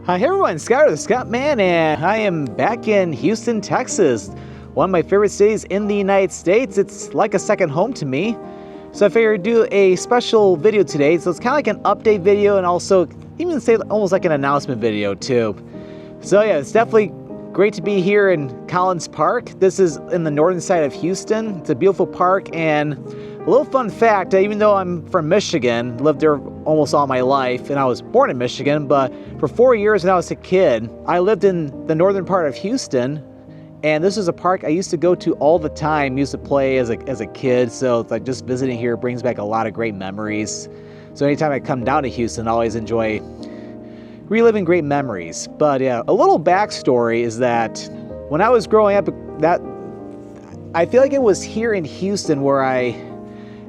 Hi everyone, Scott the Scottman, and I am back in Houston, Texas. One of my favorite cities in the United States. It's like a second home to me. So I figured I'd do a special video today. So it's kind of like an update video and also even say almost like an announcement video too. So yeah, it's definitely great to be here in Collins Park. This is in the northern side of Houston. It's a beautiful park, and a little fun fact, even though I'm from Michigan, lived there almost all my life, and I was born in Michigan, but for 4 years when I was a kid, I lived in the northern part of Houston, and this is a park I used to go to all the time, used to play as a kid, so it's like just visiting here brings back a lot of great memories. So anytime I come down to Houston, I always enjoy reliving great memories. But yeah, a little backstory is that when I was growing up, I feel like it was here in Houston where I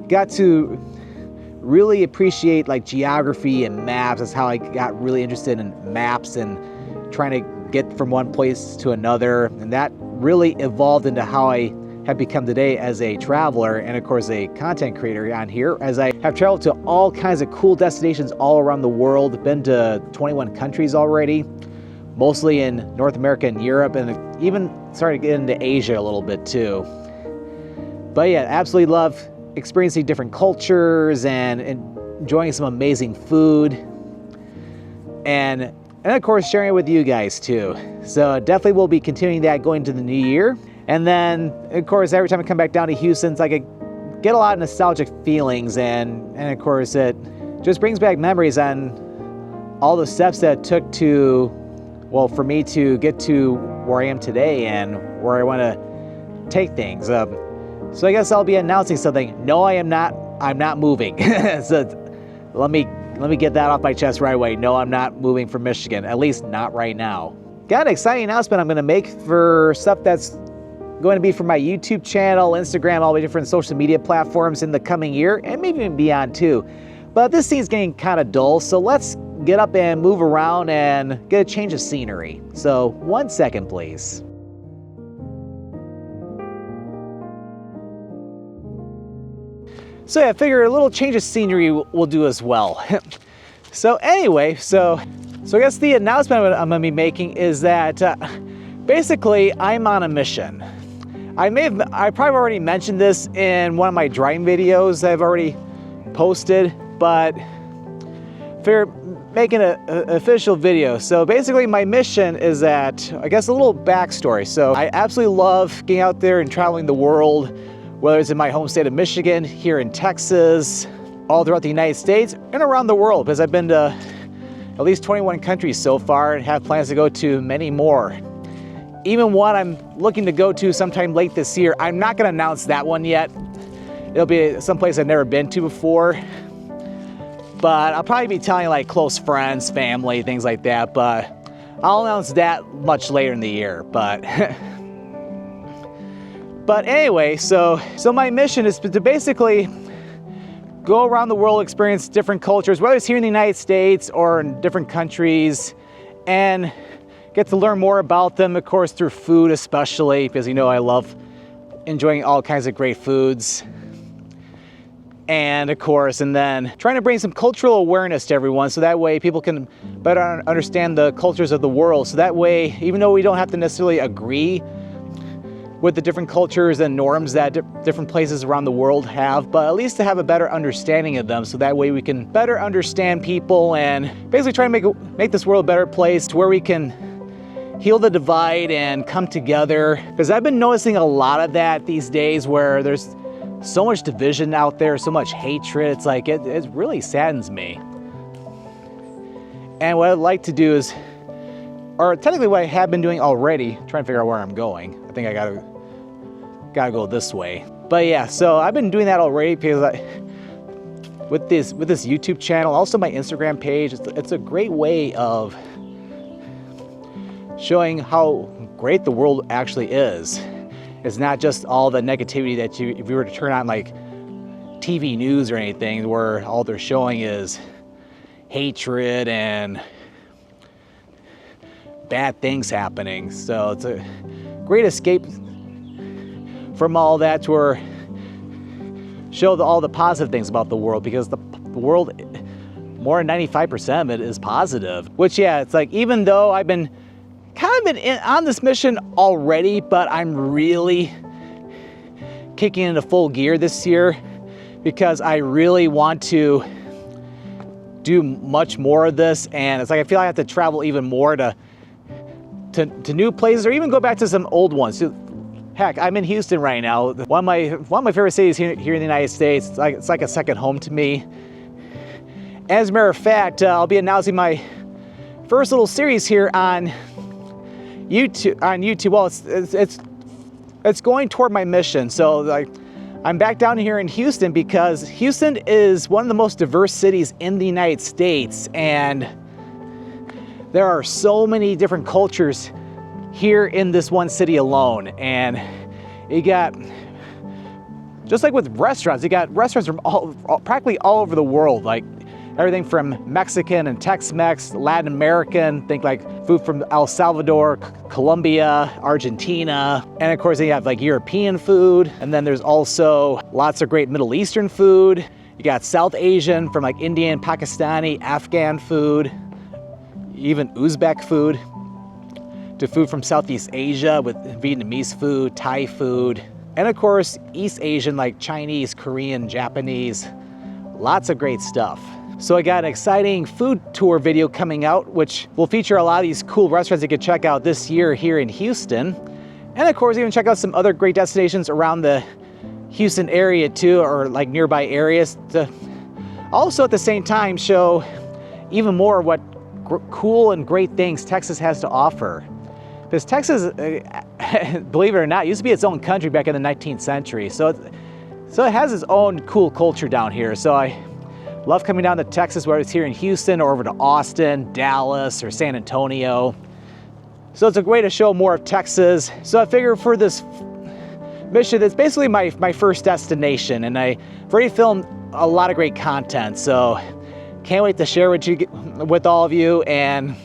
got to really appreciate like geography and maps. That's how I got really interested in maps and trying to get from one place to another. And that really evolved into how I have become today as a traveler and of course a content creator on here, as I have traveled to all kinds of cool destinations all around the world. Been to 21 countries already, mostly in North America and Europe, and even started to get into Asia a little bit too. But yeah, absolutely love experiencing different cultures and enjoying some amazing food, and of course sharing it with you guys too. So definitely we'll be continuing that going into the new year. And then of course every time I come back down to Houston, it's like I get a lot of nostalgic feelings, and of course it just brings back memories on all the steps that it took to, well, for me to get to where I am today and where I want to take things. So I guess I'll be announcing something. No, I'm not moving. So let me get that off my chest right away. No, I'm not moving from Michigan, at least not right now. Got an exciting announcement I'm gonna make for stuff that's going to be for my YouTube channel, Instagram, all the different social media platforms in the coming year, and maybe even beyond too. But this scene's getting kind of dull, so let's get up and move around and get a change of scenery. So 1 second, please. So yeah, I figure a little change of scenery will do as well. So anyway, so I guess the announcement I'm gonna be making is that basically I'm on a mission. I probably already mentioned this in one of my driving videos I've already posted, but for making an official video. So basically my mission is that, I guess a little backstory. So I absolutely love getting out there and traveling the world, whether it's in my home state of Michigan, here in Texas, all throughout the United States, and around the world, because I've been to at least 21 countries so far and have plans to go to many more. Even one I'm looking to go to sometime late this year. I'm not gonna announce that one yet. It'll be someplace I've never been to before, but I'll probably be telling like close friends, family, things like that, but I'll announce that much later in the year, but But anyway, so my mission is to basically go around the world, experience different cultures, whether it's here in the United States or in different countries, and get to learn more about them, of course, through food especially, because you know I love enjoying all kinds of great foods. And of course, and then trying to bring some cultural awareness to everyone, so that way people can better understand the cultures of the world. So that way, even though we don't have to necessarily agree with the different cultures and norms that different places around the world have, but at least to have a better understanding of them, so that way we can better understand people and basically try to make this world a better place to where we can heal the divide and come together. Because I've been noticing a lot of that these days, where there's so much division out there, so much hatred. It's like, it really saddens me. And what I'd like to do is, or technically what I have been doing already, trying to figure out where I'm going. I think I gotta go this way. But yeah, so I've been doing that already, because with this YouTube channel, also my Instagram page, it's a great way of showing how great the world actually is. It's not just all the negativity that if you were to turn on like TV news or anything, where all they're showing is hatred and bad things happening. So it's a great escape from all that, to show all the positive things about the world, because the world more than 95% of it is positive. Which, yeah, it's like, even though I've been on this mission already, but I'm really kicking into full gear this year because I really want to do much more of this, and it's like I feel I have to travel even more to new places, or even go back to some old ones. Heck, I'm in Houston right now. One of my favorite cities here in the United States. It's like a second home to me. As a matter of fact, I'll be announcing my first little series here on YouTube. Well, it's going toward my mission. So like, I'm back down here in Houston because Houston is one of the most diverse cities in the United States, and there are so many different cultures here in this one city alone. And you got, just like with restaurants, you got restaurants from practically all over the world, like everything from Mexican and Tex-Mex, Latin American, think like food from El Salvador, Colombia, Argentina, and of course you have like European food, and then there's also lots of great Middle Eastern food. You got South Asian from like Indian, Pakistani, Afghan food, even Uzbek food, to food from Southeast Asia with Vietnamese food, Thai food, and of course East Asian like Chinese, Korean, Japanese, lots of great stuff. So I got an exciting food tour video coming out, which will feature a lot of these cool restaurants you can check out this year here in Houston. And of course, even check out some other great destinations around the Houston area too, or like nearby areas, to also at the same time show even more what cool and great things Texas has to offer. Because Texas, believe it or not, used to be its own country back in the 19th century. So it has its own cool culture down here. So I love coming down to Texas, whether it's here in Houston or over to Austin, Dallas, or San Antonio. So it's a way to show more of Texas. So I figure for this mission, it's basically my first destination, and I've already filmed a lot of great content. So can't wait to share with all of you, and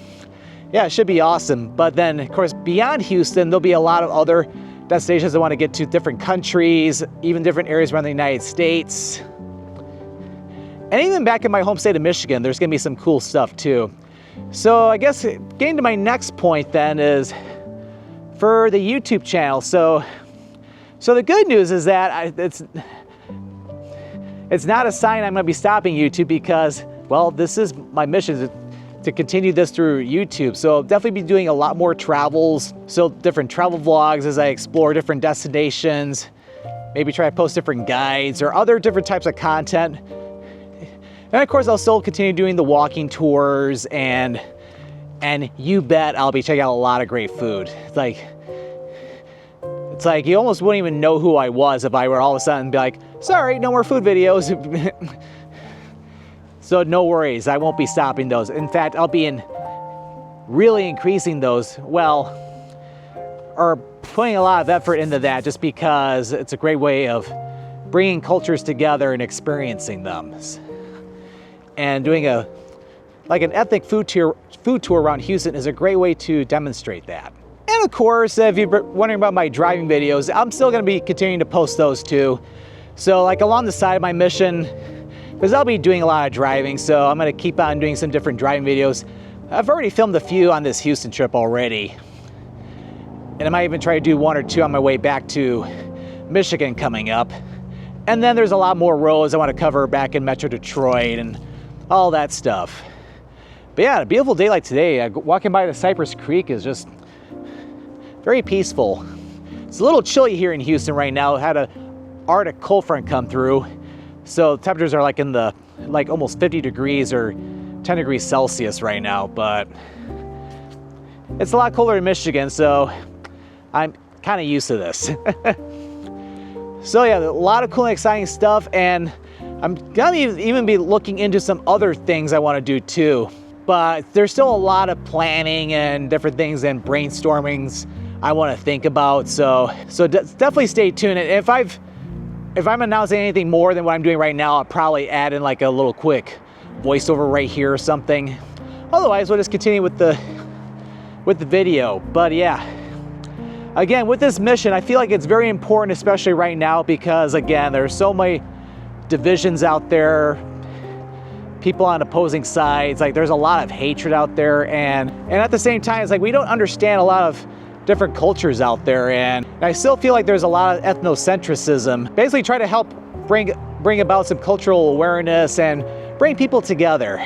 yeah, it should be awesome. But then, of course, beyond Houston, there'll be a lot of other destinations I want to get to, different countries, even different areas around the United States. And even back in my home state of Michigan, there's gonna be some cool stuff too. So I guess getting to my next point then is for the YouTube channel. So the good news is that it's not a sign I'm gonna be stopping YouTube, because, well, this is my mission to continue this through YouTube. So I'll definitely be doing a lot more travels. So different travel vlogs as I explore different destinations, maybe try to post different guides or other different types of content. And of course, I'll still continue doing the walking tours, and you bet I'll be checking out a lot of great food. It's like you almost wouldn't even know who I was if I were all of a sudden be like, sorry, no more food videos. So no worries, I won't be stopping those. In fact, I'll be really increasing those, well, or putting a lot of effort into that, just because it's a great way of bringing cultures together and experiencing them. And doing an ethnic food tour around Houston is a great way to demonstrate that. And of course, if you're wondering about my driving videos, I'm still gonna be continuing to post those too. So like along the side of my mission, because I'll be doing a lot of driving, so I'm gonna keep on doing some different driving videos. I've already filmed a few on this Houston trip already. And I might even try to do one or two on my way back to Michigan coming up. And then there's a lot more roads I wanna cover back in Metro Detroit and all that stuff. But yeah, a beautiful day like today, walking by the Cypress Creek is just very peaceful. It's a little chilly here in Houston right now. I had an Arctic cold front come through, so temperatures are like in the almost 50 degrees or 10 degrees Celsius right now, but it's a lot colder in Michigan, so I'm kind of used to this. So yeah, a lot of cool and exciting stuff, and I'm gonna even be looking into some other things I want to do too, but there's still a lot of planning and different things and brainstormings I want to think about. So definitely stay tuned. And if I'm announcing anything more than what I'm doing right now, I'll probably add in like a little quick voiceover right here or something. Otherwise, we'll just continue with the video. But yeah, again, with this mission, I feel like it's very important, especially right now, because again, there's so many divisions out there people on opposing sides. Like, there's a lot of hatred out there, and at the same time, it's like we don't understand a lot of different cultures out there, and I still feel like there's a lot of ethnocentrism. Basically try to help bring about some cultural awareness and bring people together.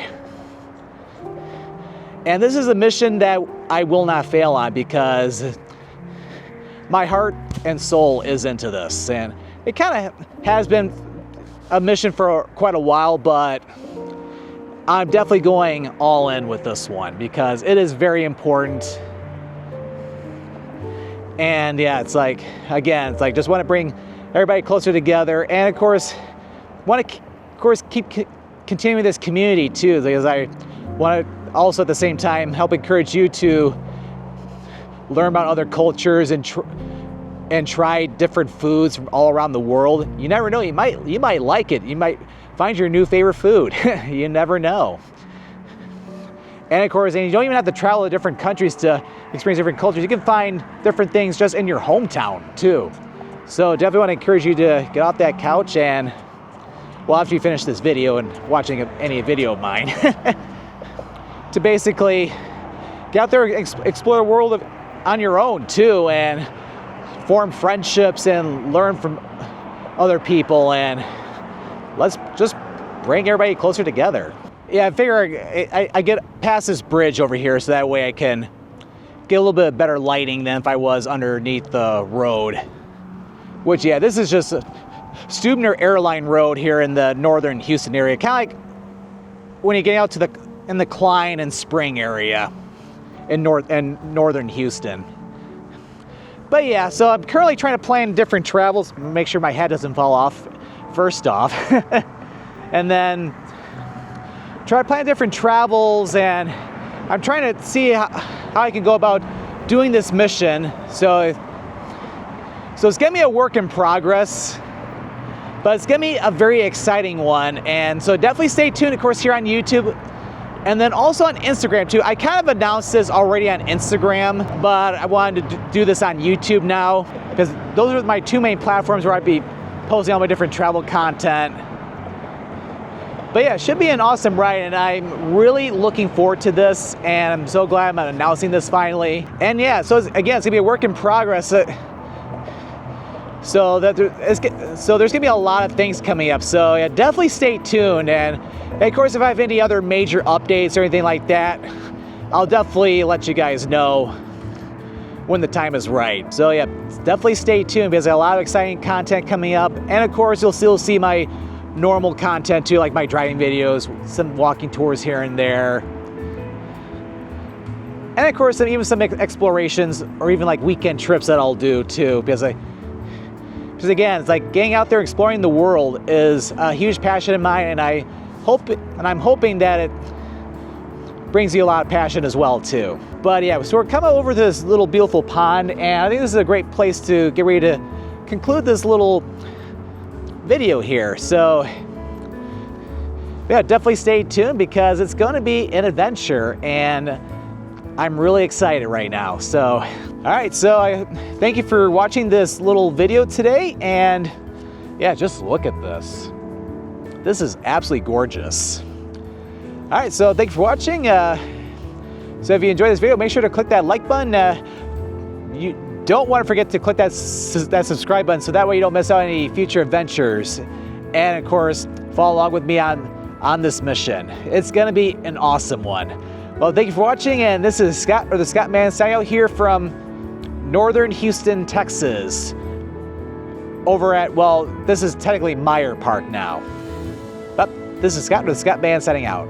And this is a mission that I will not fail on, because my heart and soul is into this, and it kind of has been a mission for quite a while, but I'm definitely going all in with this one because it is very important. And yeah, it's like, again, it's like just want to bring everybody closer together, and of course want to keep continuing this community too, because I want to also at the same time help encourage you to learn about other cultures and try different foods from all around the world. You never know, you might like it. You might find your new favorite food. You never know. And of course, and you don't even have to travel to different countries to experience different cultures. You can find different things just in your hometown too. So definitely want to encourage you to get off that couch and, well, after you finish this video and watching any video of mine, to basically get out there and explore the world on your own too, and form friendships and learn from other people, and let's just bring everybody closer together. Yeah, I figure I get past this bridge over here so that way I can get a little bit better lighting than if I was underneath the road. Which, yeah, this is just Stubner Airline Road here in the northern Houston area. Kind of like when you get out to in the Klein and Spring area in northern Houston. But yeah, so I'm currently trying to plan different travels, make sure my head doesn't fall off first off. And then try to plan different travels, and I'm trying to see how I can go about doing this mission. So it's gonna be a work in progress, but it's gonna be a very exciting one. And so definitely stay tuned, of course, here on YouTube, and then also on Instagram too. I kind of announced this already on Instagram, but I wanted to do this on YouTube now, because those are my two main platforms where I'd be posting all my different travel content. But yeah, it should be an awesome ride, and I'm really looking forward to this, and I'm so glad I'm announcing this finally. And yeah, so again, it's gonna be a work in progress. So there's gonna be a lot of things coming up. So yeah, definitely stay tuned. And of course, if I have any other major updates or anything like that, I'll definitely let you guys know when the time is right. So yeah, definitely stay tuned, because there's a lot of exciting content coming up. And of course, you'll still see my normal content too, like my driving videos, some walking tours here and there, and of course even some explorations or even like weekend trips that I'll do too, because again, it's like getting out there exploring the world is a huge passion of mine, and I'm hoping that it brings you a lot of passion as well too. But yeah, so we're coming over this little beautiful pond, and I think this is a great place to get ready to conclude this little video here. So yeah, definitely stay tuned, because it's going to be an adventure, and I'm really excited right now. So all right, so I thank you for watching this little video today, and yeah, just look at this. This is absolutely gorgeous. All right, so thank you for watching. So if you enjoyed this video, make sure to click that like button. You don't want to forget to click that subscribe button, so that way you don't miss out on any future adventures. And of course, follow along with me on this mission. It's gonna be an awesome one. Well, thank you for watching, and this is Scott, or the Scott Man, signing out here from northern Houston, Texas. Over at, well, this is technically Meyer Park now. But this is Scott, or the Scott Man, signing out.